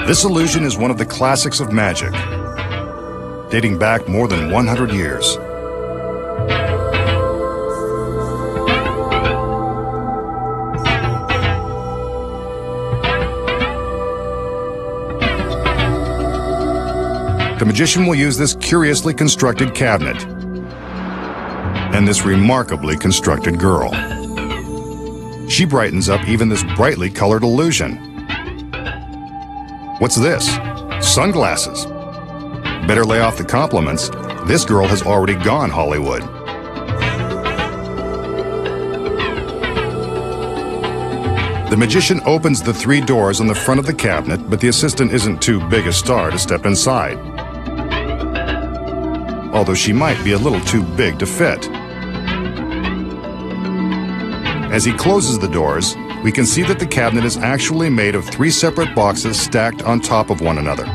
This illusion is one of the classics of magic, dating back more than 100 years. The magician will use this curiously constructed cabinet and this remarkably constructed girl. She brightens up even this brightly colored illusion. What's this? Sunglasses. Better lay off the compliments. This girl has already gone Hollywood. The magician opens the 3 doors on the front of the cabinet, but the assistant isn't too big a star to step inside, although she might be a little too big to fit. As he closes the doors, we can see that the cabinet is actually made of 3 separate boxes stacked on top of one another.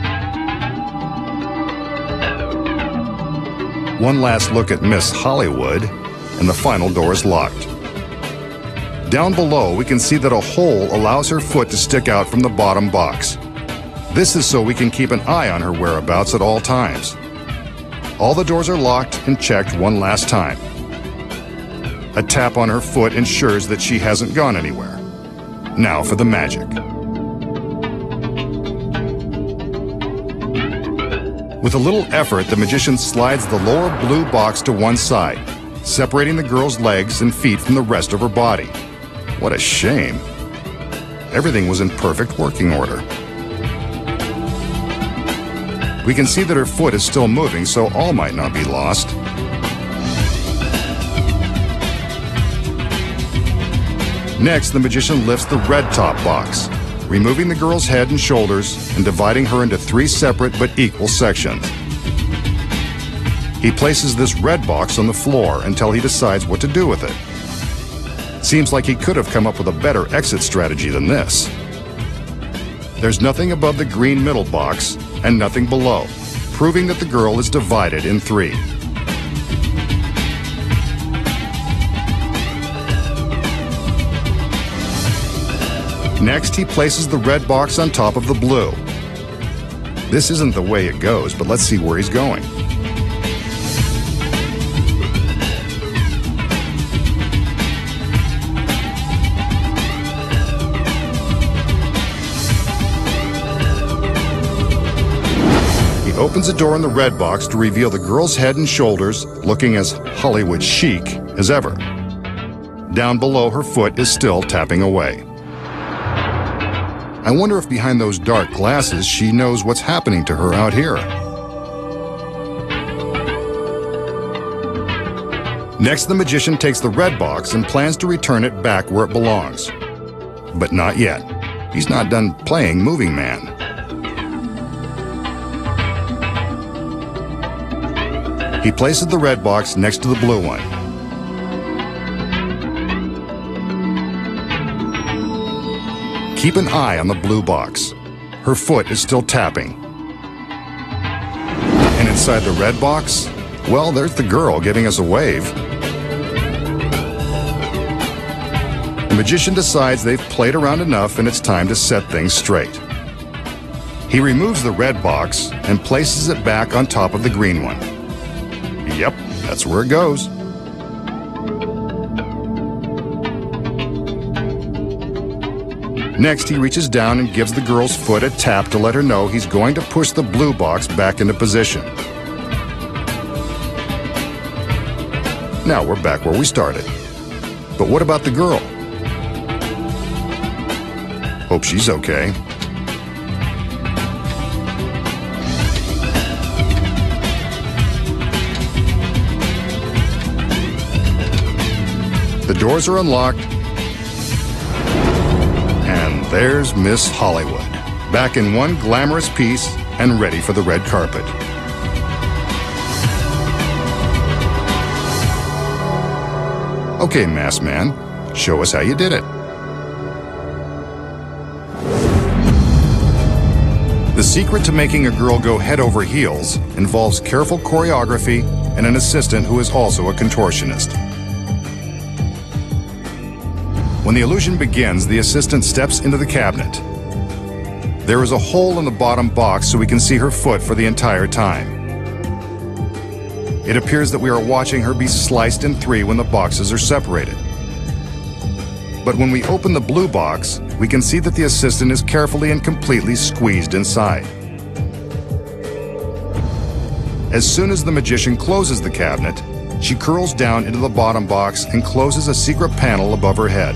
One last look at Miss Hollywood, and the final door is locked. Down below, we can see that a hole allows her foot to stick out from the bottom box. This is so we can keep an eye on her whereabouts at all times. All the doors are locked and checked one last time. A tap on her foot ensures that she hasn't gone anywhere. Now for the magic. With a little effort, the magician slides the lower blue box to one side, separating the girl's legs and feet from the rest of her body. What a shame. Everything was in perfect working order. We can see that her foot is still moving, so all might not be lost. Next, the magician lifts the red top box, removing the girl's head and shoulders and dividing her into 3 separate but equal sections. He places this red box on the floor until he decides what to do with it. Seems like he could have come up with a better exit strategy than this. There's nothing above the green middle box and nothing below, proving that the girl is divided in 3. Next, he places the red box on top of the blue. This isn't the way it goes, but let's see where he's going. He opens a door in the red box to reveal the girl's head and shoulders, looking as Hollywood chic as ever. Down below, her foot is still tapping away. I wonder if behind those dark glasses she knows what's happening to her out here. Next, the magician takes the red box and plans to return it back where it belongs. But not yet. He's not done playing Moving Man. He places the red box next to the blue one. Keep an eye on the blue box. Her foot is still tapping. And inside the red box, well, there's the girl giving us a wave. The magician decides they've played around enough and it's time to set things straight. He removes the red box and places it back on top of the green one. Yep, that's where it goes. Next, he reaches down and gives the girl's foot a tap to let her know he's going to push the blue box back into position. Now we're back where we started. But what about the girl? Hope she's okay. The doors are unlocked. And there's Miss Hollywood, back in one glamorous piece and ready for the red carpet. Okay, masked man, show us how you did it. The secret to making a girl go head over heels involves careful choreography and an assistant who is also a contortionist. When the illusion begins, the assistant steps into the cabinet. There is a hole in the bottom box so we can see her foot for the entire time. It appears that we are watching her be sliced in 3 when the boxes are separated. But when we open the blue box, we can see that the assistant is carefully and completely squeezed inside. As soon as the magician closes the cabinet, she curls down into the bottom box and closes a secret panel above her head.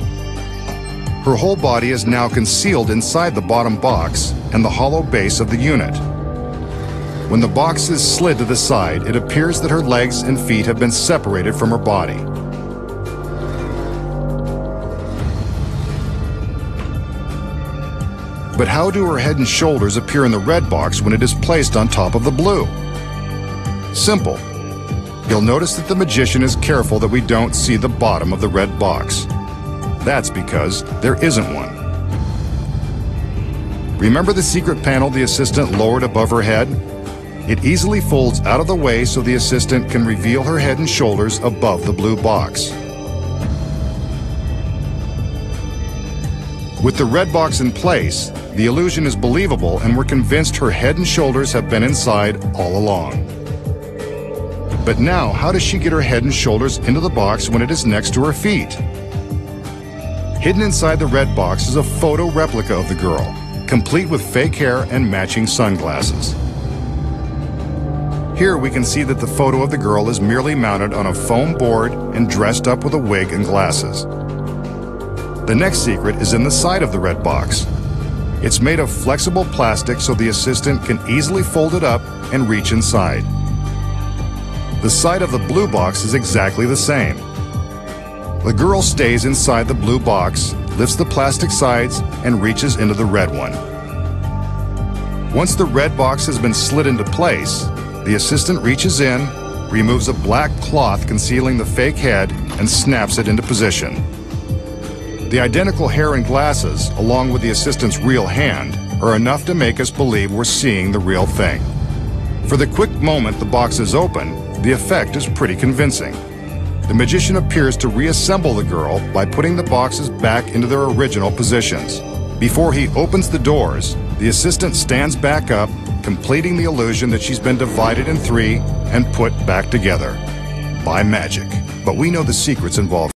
Her whole body is now concealed inside the bottom box and the hollow base of the unit. When the box is slid to the side, it appears that her legs and feet have been separated from her body. But how do her head and shoulders appear in the red box when it is placed on top of the blue? Simple. You'll notice that the magician is careful that we don't see the bottom of the red box. That's because there isn't one. Remember the secret panel the assistant lowered above her head? It easily folds out of the way so the assistant can reveal her head and shoulders above the blue box. With the red box in place, the illusion is believable and we're convinced her head and shoulders have been inside all along. But now, how does she get her head and shoulders into the box when it is next to her feet? Hidden inside the red box is a photo replica of the girl, complete with fake hair and matching sunglasses. Here we can see that the photo of the girl is merely mounted on a foam board and dressed up with a wig and glasses. The next secret is in the side of the red box. It's made of flexible plastic so the assistant can easily fold it up and reach inside. The side of the blue box is exactly the same. The girl stays inside the blue box, lifts the plastic sides, and reaches into the red one. Once the red box has been slid into place, the assistant reaches in, removes a black cloth concealing the fake head, and snaps it into position. The identical hair and glasses, along with the assistant's real hand, are enough to make us believe we're seeing the real thing. For the quick moment the box is open, the effect is pretty convincing. The magician appears to reassemble the girl by putting the boxes back into their original positions. Before he opens the doors, the assistant stands back up, completing the illusion that she's been divided in 3 and put back together by magic. But we know the secrets involved.